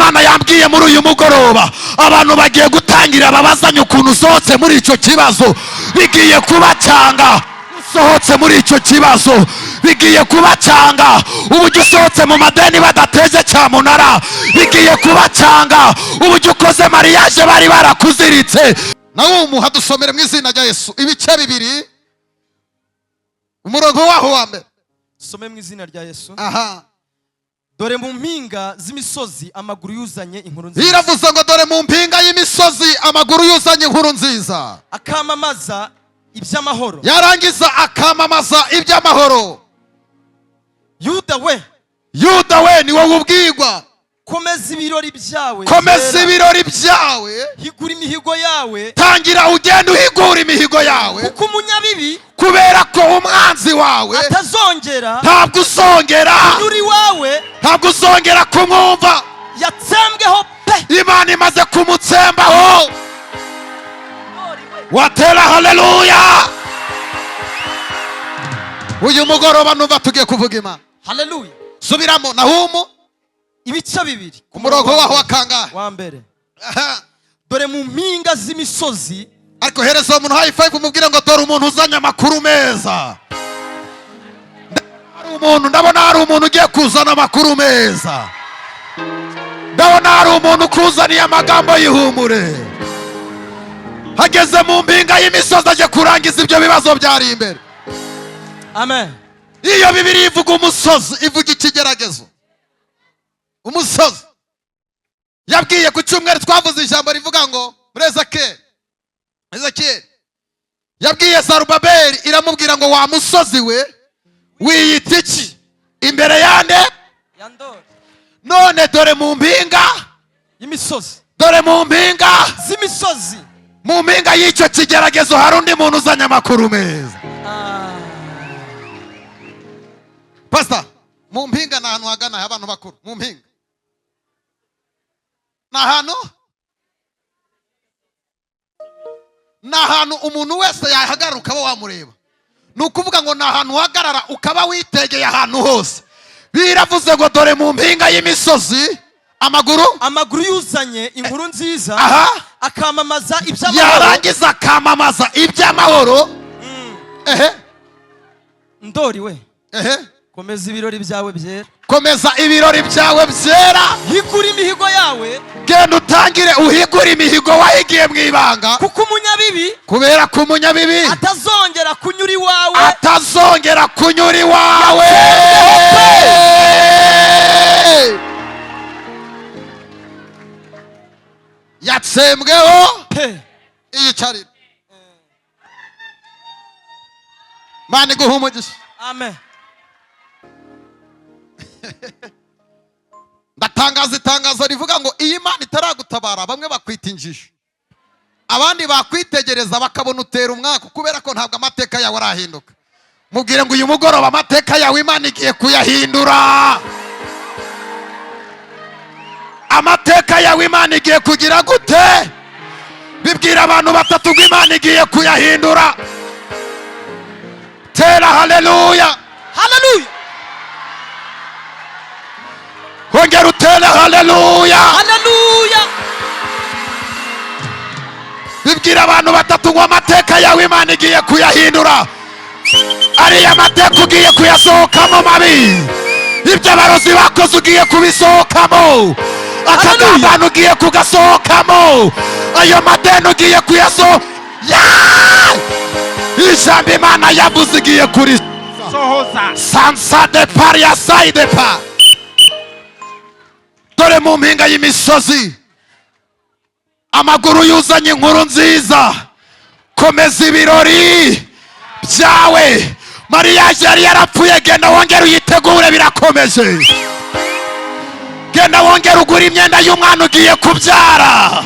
Imana yambwiye muri uyu mugoroba abantu bagiye gutangira babazanye ukuntu usohotse muri icyo kibazo bigiye kubacanga. Usohotse muri icyo kibazo bigiye kubacanga. Uburyo usohotse mu madeni badateze cyamunara bigiye kubacanga. Uburyo ukoze mariage bari barakuziritse. Nawe umuhadusomere mu izina rya Yesu ibice 2 umurongo waho wa mbere. Some mu izina rya Yesu. Aha. Dore mu mpinga z'imisozi amaguru yuzanye inkuru nziza. Iravuze ngo dore mu mpinga y'imisozi amaguru yuzanye inkuru nziza. Akamamaza iby'amahoro. Yarangiza akamamaza iby'amahoro. Yuda we ni wowe ubwirwa. Komeza ibirori byawe. Komeza ibirori byawe. Higura imihigo yawe. Tangira ugenda uhigura imihigo yawe. Kuko umunyabibi kubera ko umwanzi wawe atazongera. Ntabwo uzongera. Uri wawe. Ntabwo uzongera kumwumva. Yatsembweho pe. Imana imaze kumutsembaho. Watera haleluya. Uyu mugoroba numva tugiye kuvuga Imana. Haleluya. Subiramo Nahumu ibice 2 ku murongo waho wakangahe wa mbere. Dore mu mpinga z'imisozi. Ariko hereza umuntu high five umubwire ngo dore umuntu uzanye amakuru meza. Ndabona hari umuntu ugiye kuzana amakuru meza. Ndabona hari umuntu kuzaniye amagambo y'ihumure. Hageze mu mpinga y'imisozi aje kurangiza ibyo bibazo byari imbere. Amen. Iyo Bibiliya ivuga umusozi ivuga ikigeragezo. Umusozi yabwiye ku cyumweru twavuze ijambo rivuga ngo Ezekiyeli yabwiye Zarubabeli iramubwira ngo wa musozi we wiyita iki imbere yande Yandori. None dore mu mpinga y'imisozi. Dore mu mpinga z'imisozi. Mu mpinga y'icyo kigeragezo hari undi muntu uzanye amakuru meza. Pastor, mu mpinga na hantu hagana abantu bakuru. Mu mpinga na hantu umuntu wese yahagarara ukaba wamureba. Nukuvuga ngo na hantu hagarara ukaba witegeye ahantu hose. Biravuze ngo dore mu mpinga y'imisozi amaguru yuzanye inkuru nziza. Aha. Akamamaza iby'amahoro. Yarangiza akamamaza iby'amahoro. Ndori we. Komeza ibirori byawe byera. Komeza ibirori byawe byera. Higura imihigo yawe. Genda utangire uhigura imihigo wahigiye mu ibanga. Kuko umunyabibi. Kubera ko umunyabibi atazongera kunyura iwawe. Atazongera kunyura iwawe. Yatsembweho iyicarira. Mani guha umugisha. Amen. Ndatangaza itangazo rivuga ngo iyi Imana itaragutabara bamwe bakwita injiji. Abandi bakwitegereza bakabona utera umwaka kubera ko ntabwo amateka yawe arahinduka. Mubwire ngo uyu mugoroba amateka yawe Imana igiye kuyahindura. Amateka yawe Imana igiye kugira gute? Bibwira abantu batatu ngo Imana igiye kuyahindura. Tera haleluya. Haleluya. Hongera utere haleluya. Haleluya. Bibwira abantu batatu ngo amateka yawe Imana igiye kuyahindura. Ariya mateka ugiye kuyasohokamo mabi. Ibyo abarozi bakoze ugiye kubisohokamo. Akagambano ugiye kugasohokamo. Ayo madeni ugiye kuyasohokamo. Ijambo Imana yavuze igiye kuri sohoza. Sansa de paria side pa. Dore mu mpinga y'imisozi amaguru yuzanye inkuru nziza. Komeza ibirori byawe. Mariage yari yarapfuye, genda wongere uyitegure birakomeje. Genda wongere ugura imyenda y'umwana ugiye kubyara.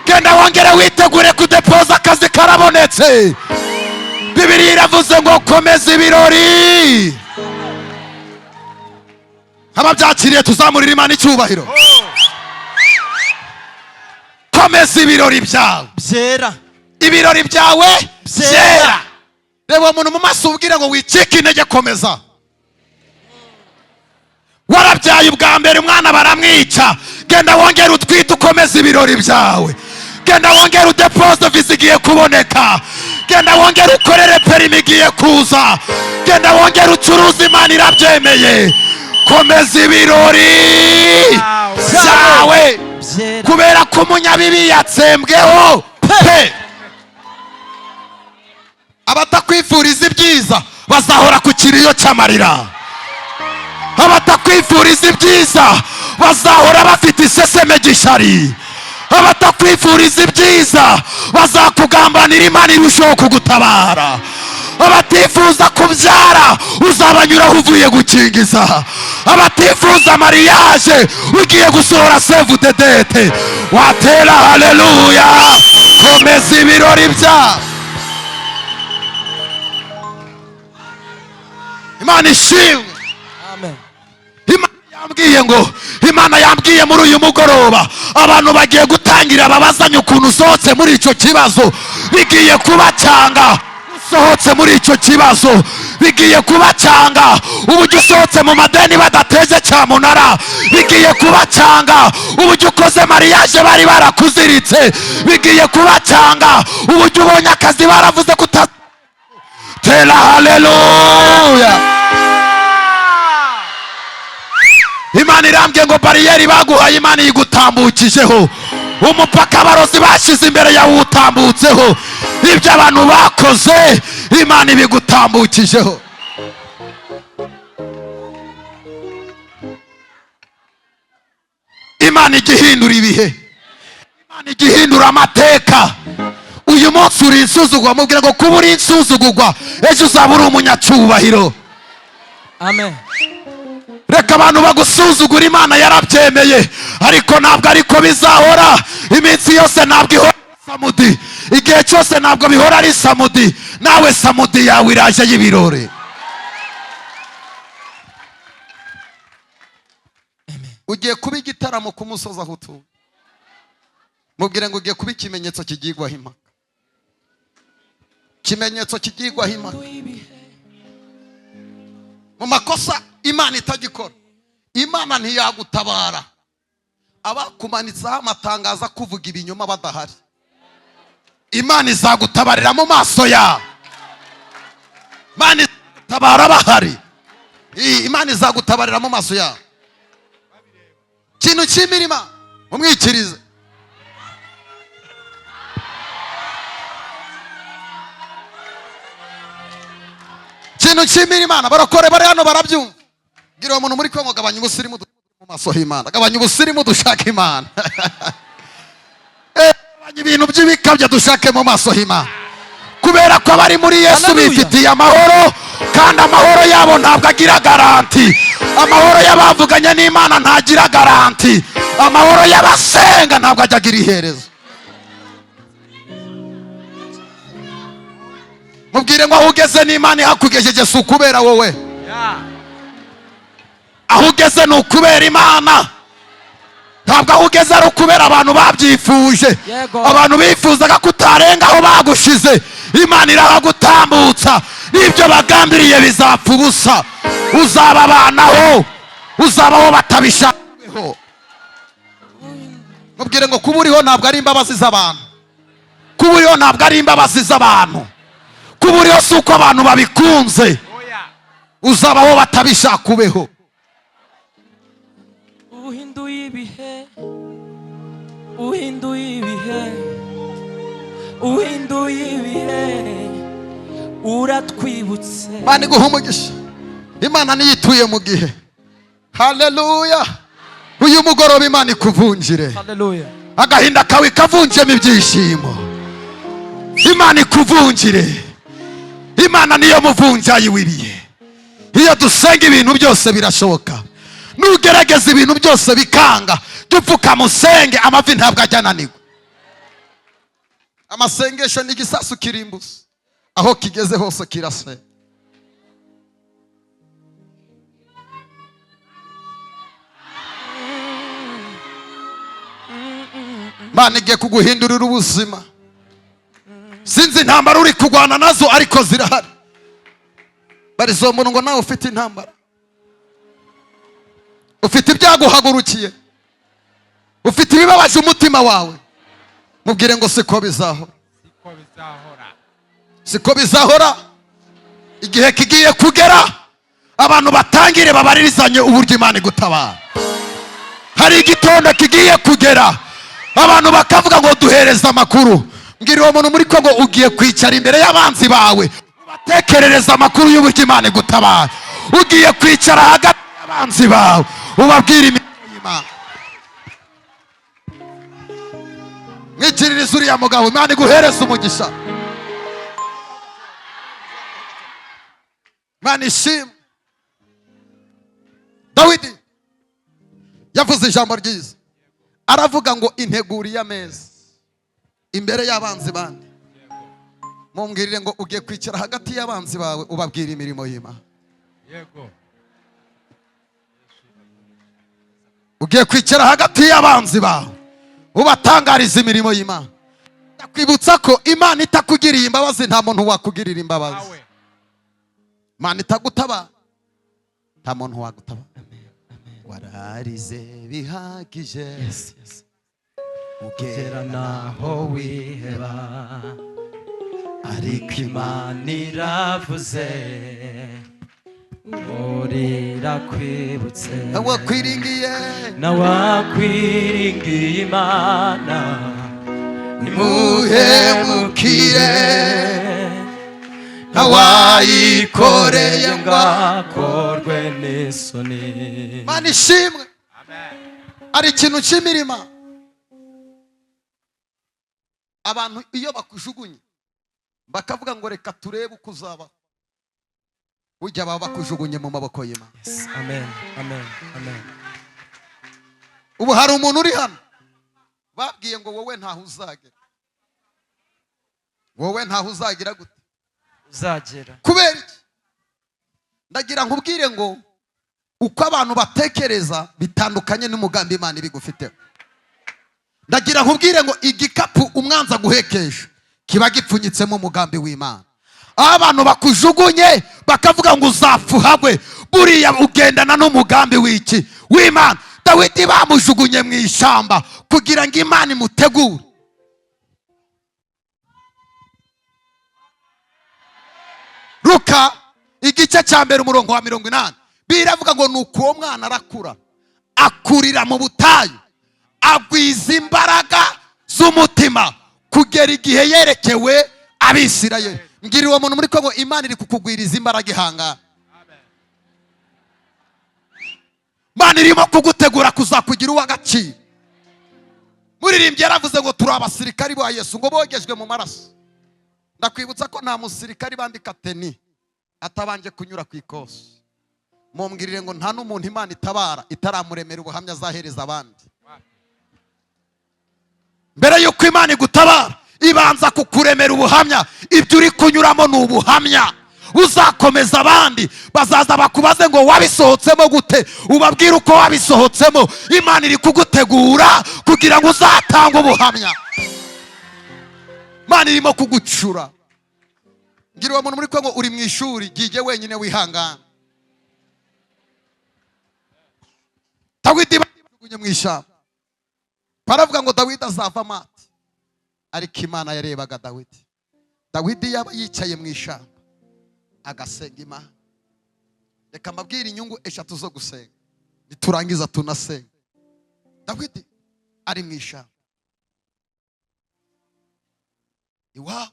Genda wongere witegure kudepoza akazi karabonetse. Bibiliya iravuze ngo komeza ibirori. Ababyakiriye tuzamurira Imana icyubahiro. Komeza ibirori byawe byera. Ibirori byawe byera. Reba umuntu mu maso ubwira ngo wicike intege, komeza. Warabyaye ubwa mbere umwana baramwica, genda wongere utwite ukomeze ibirori byawe, genda wongere udepoze visa igiye kuboneka, genda wongere ukorere perimi igiye kuza, genda wongere ucuruza, Imana irabyemeye. Komeza ibirori byawe kubera ko umunyabibi yatsembweho pe. Abatakwifuriza ibyiza bazahora ku kiriyo cy'amarira, abatakwifuriza ibyiza bazahora bafite iseseme gishari, abatakwifuriza ibyiza bazakugambanira, Imana irushaho kugutabara. Abatifuza kubyara uzabanyuraho uvuye gukingiza, abatifuza mariage ugiye gusohora save the date. Watera haleluya. Komeza ibirori bya Imana ishimwe. Amen. Imana yambwiye muri uyu mugoroba abantu bagiye gutangira babazanye ukuntu usohotse muri icyo kibazo, bigiye kubacyanga. Usohotse muri icyo kibazo bigiye kubacyanga. Uburyo usohotse mu madeni badateze cyamunara bigiye kubacyanga. Uburyo ukoze mariage bari barakuziritse bigiye kubacyanga. Uburyo ubonye akazi baravuze ko tera haleluya. Imana irambye ngo bariyeri baguhaye Imana yigutambukijeho, umupaka abarozi bashize imbere yawe utambutseho, ibyo abantu bakoze Imana ibigutambukijeho. Imana igihindura ibihe, Imana igihindura amateka. Uyu munsi uri insuzugurwa, mubwire ngo kuba uri insuzugurwa ejo uzaba uri umunyacyubahiro. Amen. Reka abantu bagusuzugura, Imana yarabyemeye, ariko ntabwo ariko bizahora. Iminsi yose ntabwo ihora samudi, igihe cyose ntabwo bihora ari samudi. Nawe samudi yawe iraje y'ibirori. Ugiye kuba igitaramo ku musozi aho utuye, mubwire ngo ugiye kuba ikimenyetso kigirwaho impaka, ikimenyetso kigirwaho impaka. Mu makosa Imana itagikora, Imana ntiyagutabara. Abakumanitseho amatangazo kuvuga ibinyoma badahari, Imana izagutabarira mu maso yawe. Imana izagutabara bahari, Imana izagutabarira mu maso yawe. Kintu cy'imirima umwikirize. Kintu cy'imirima barakore bari hano barabyumva. Gira umuntu muri Kongo, gabanya ubusirimu mu maso y'Imana, gabanya ubusirimu dushaka Imana. Gabanya ibintu by'ibikabya dushake mu maso y'Imana, kubera ko abari muri Yesu bifitiye amahoro, kandi amahoro yabo ntabwo agira garanti. Amahoro y'abavuganye n'Imana ntagira garanti. Amahoro y'abasenga ntabwo ajya agira iherezo. Mubwire ngo aho ugeze n'Imana ihakugejeje si ukubera wowe, aho ugeze ni ukubera Imana. Ntabwo aho ugeze ari ukubera abantu babyifuje. Abantu bifuzaga kutarenga aho bagushize, Imana irahagutambutsa. N'ibyo bagambiriye bizapfa ubusa. Uzababanaho, uzabaho batabishakeho. Mubwire ngo kuba uriho ntabwo ari imbabazi z'abantu, kuba uriho ntabwo ari imbabazi z'abantu, kuba uriho si uko abantu babikunze. Uzabaho batabishaka ubeho. Uhinduye ibihe, uhinduye ibihe, uhinduye ibihe, uratwibutse. Imana iguha umugisha, Imana niyituye mu gihe. Haleluya. Uyu mugoroba Imana ikuvunjire. Haleluya. Agahinda kawe kavunjemo ibyishimo, Imana ikuvunjire. Imana niyo muvunjayi w'ibihe. Iyo dusenga ibintu byose birashoboka. Nugerageza ibintu byose bikanga, dupfuka musenge, amavi ntabwo ajya ananirwa. Amasengesho ni igisasu kirimbuza, aho kigeze hose kirase. Imana igiye kuguhindurira ubuzima. Sinzi intambara uri kurwana nazo, ariko zirahari. Barizombona ngo nawe ufite intambara, ufite ibyaguhagurukiye. ufite ibibabaje umutima wawe, mubwire ngo siko bizahora. Siko bizahora. Igihe kigiye kugera abantu batangire babaririzanye uburyo Imana igutabara. Hari igitondo kigiye kugera abantu bakavuga ngo duhereze amakuru. Mbwira uwo muntu muri ko ngo ugiye kwicara imbere y'abanzi bawe ubatekerereza amakuru y'uburyo Imana igutabara. Ugiye kwicara hagati y'abanzi bawe ubabwira imirimo y'Imana. Mwikiririze uriya mugabo, Imana iguhereze umugisha. Imana ishimwe. Dawidi yavuze ijambo ryiza, aravuga ngo integuriye ameza imbere y'abanzi bandi. Mumbwirire ngo ugiye kwicara hagati y'abanzi bawe ubabwira imirimo y'Imana. Ugiye kwicara hagati y'abanzi bawe ubatangariza imirimo y'Imana. Ndakwibutsa ko Imana itakugiriye imbabazi nta muntu wakugirira imbabazi. Imana itagutabara nta muntu wagutabara. Wararize bihagije ugera naho wiheba, ariko Imana iravuze urira kwibutse. Nawakwiringiye Imana nimuhemukire, ntawayikoreye ngakorwe n'isoni. Imana ishimwe. Ari ikintu cy'imirima. Abantu iyo bakujugunye bakavuga ngo reka turebe uko uzaba, ujya baba bakujugunye mu maboko y'Imana. Amen, amen, amen. Ubu hari umuntu uri hano babwiye ngo wowe ntaho uzagera. Wowe ntaho uzagira gute? Uzagera. Kubera iki? Ndagira nkubwire ngo uko abantu batekereza bitandukanye n'umugambi Imana ibigufiteho. Ndagira nkubwire ngo igikapu umwanza guhekesha kiba gipfunyitsemo umugambi w'Imana. Abantu bakujugunye bakavuga ngo uzapfuhagwe, buriya ugendana n'umugambi w'iki? W'Imana. Dawidi bamujugunye mu ishyamba kugira ngo Imana imutegure. Luka igice cya mbere umurongo wa 80 biravuga ngo nuko uwo mwana arakura, akurira mu butayu, agwiza imbaraga z'umutima kugera igihe yerekewe Abisirayeli. Mbwira uwo muntu muri ko ngo Imana iri kukugwiriza imbaraga ihangana. Imana irimo kugutegura kuzakugira uw'agaciro. Muririmbyi yaravuze ngo turi abasirikari ba Yesu ngo bogejwe mu maraso. Ndakwibutsa ko nta musirikari bandika teni atabanje kunyura ku ikosi. Mumbwirire ngo nta n'umuntu Imana itabara itaramuremera ubuhamya azahereza abandi. Mbere yuko Imana igutabara ibanza kukuremera ubuhamya. Ibyo uri kunyuramo ni ubuhamya. Uzakomeza abandi bazaza bakubaze ngo wabisohotsemo gute, ubabwira uko wabisohotsemo. Imana iri kugutegura kugira ngo uzatange ubuhamya. Imana irimo kugucura. Ngira uwo muntu muri ko ngo uri mu ishuri gije wenyine wihangana. Dawidi bajugunye mu ishyamba, baravuga ngo Dawidi azava amati, ariko Imana yarebaga Dawidi. Dawidi yaba yicaye mu ishyamba agasenga Imana. Reka mbabwire inyungu eshatu zo gusenga niturangiza tunasenga. Dawidi ari mu ishyamba iwabo,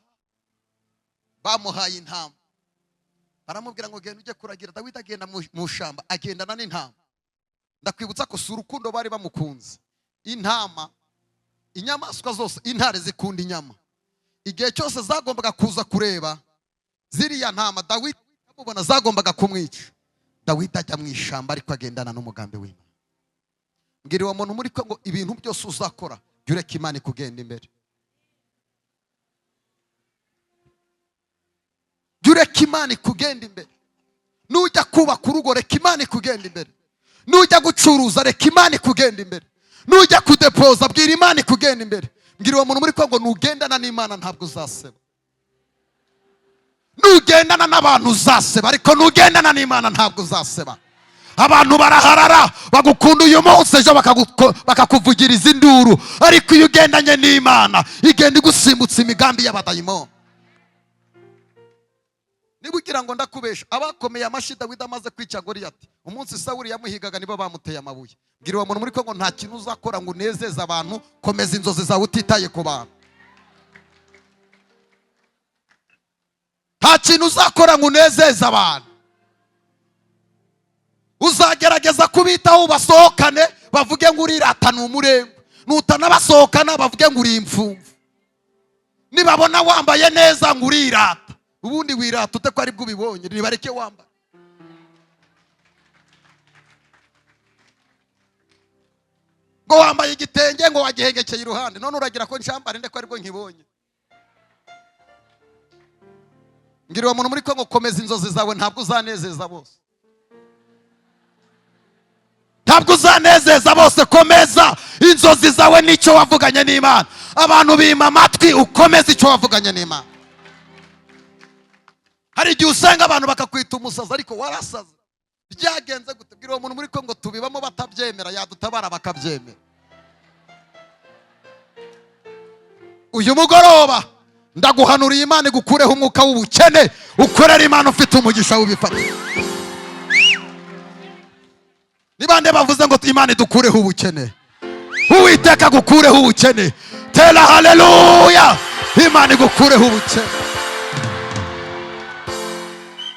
bamuhaye intama, baramubwira ngo genda ujye kuragira. Dawidi agenda mu ishyamba agendana n'intama. Ndakwibutsa ko si urukundo bari bamukunze. Intama, inyamaswa zose, intare zikunda inyama. Igihe cyose zagombaga kuza kureba ziriya ntama Dawidi amubona zagombaga kumwica. Dawidi ajya mu ishyamba ariko agendana n'umugambi w'Imana. Mbwira uwo muntu muri ko ngo ibintu byose uzakora jya ureka Imana ikugenda imbere. Jya ureka Imana ikugenda imbere. Nujya kubaka urugo reka Imana ikugenda imbere. Nujya gucuruza reka Imana ikugenda imbere. Nujya kudepoza bwira Imana ikugenda imbere. Mbwira uwo muntu muri ko ngo nugendana n'Imana ntabwo uzaseba. Nugendana n'abantu uzaseba, ariko nugendana n'Imana ntabwo uzaseba. abantu baraharara bagukunda uyu munsi, ejo bakakuvugiriza induru, ariko iyo ugendanye n'Imana igenda igusimbutsa imigambi y'abadayimoni. Niba ugira ngo ndakubesha, abakomeye amashyi Dawidi amaze kwica Goliyati, umunsi Sawuli yamuhigaga nibo bamuteye amabuye. Bwira uwo muntu muri Kongo, nta kintu uzakora ngo unezeze abantu, komeza inzozi zawe utitaye ku bantu. Nta kintu uzakora ngo unezeze abantu. Uzagerageza kubitaho basohokane bavuge ngo uriratana umurengwe, nutanabasohokana bavuge ngo uri imfumvu. Nibabona wambaye neza ngo urirata, ubundi wirata ute ko ari bwo ubibonye? Nibareke wambara. Ngo wambaye igitenge ngo wagihengekeye iruhande, none uragira ko nshambare nde ko ari bwo nkibonye. Ngira uwo muntu muri Kongo, komeza inzozi zawe, ntabwo uzanezeza bose. Ntabwo uzanezeza bose, komeza inzozi zawe n'icyo wavuganye n'Imana. Abantu bima amatwi, ukomeze icyo wavuganye n'Imana. Hari igihe usanga abantu bakakwita umusazi, ariko warasaze. Byagenze gute? Bwira uwo muntu muri Kongo, tubibamo batabyemera, yadutabara bakabyemera. Uyu mugoroba ndaguhanuriye, Imana igukureho umwuka w'ubukene, ukorera Imana ufite umugisha w'ubifata. Nibande bavuze ngo Imana idukureho ubukene, Uwiteka agukureho ubukene. Tera haleluya, Imana igukureho ubukene.